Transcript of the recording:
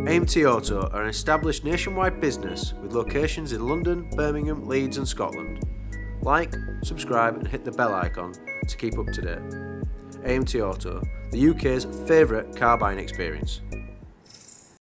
AMT Auto are an established nationwide business with locations in London, Birmingham, Leeds and Scotland. Like, subscribe and hit the bell icon to keep up to date. AMT Auto, the UK's favourite car buying experience.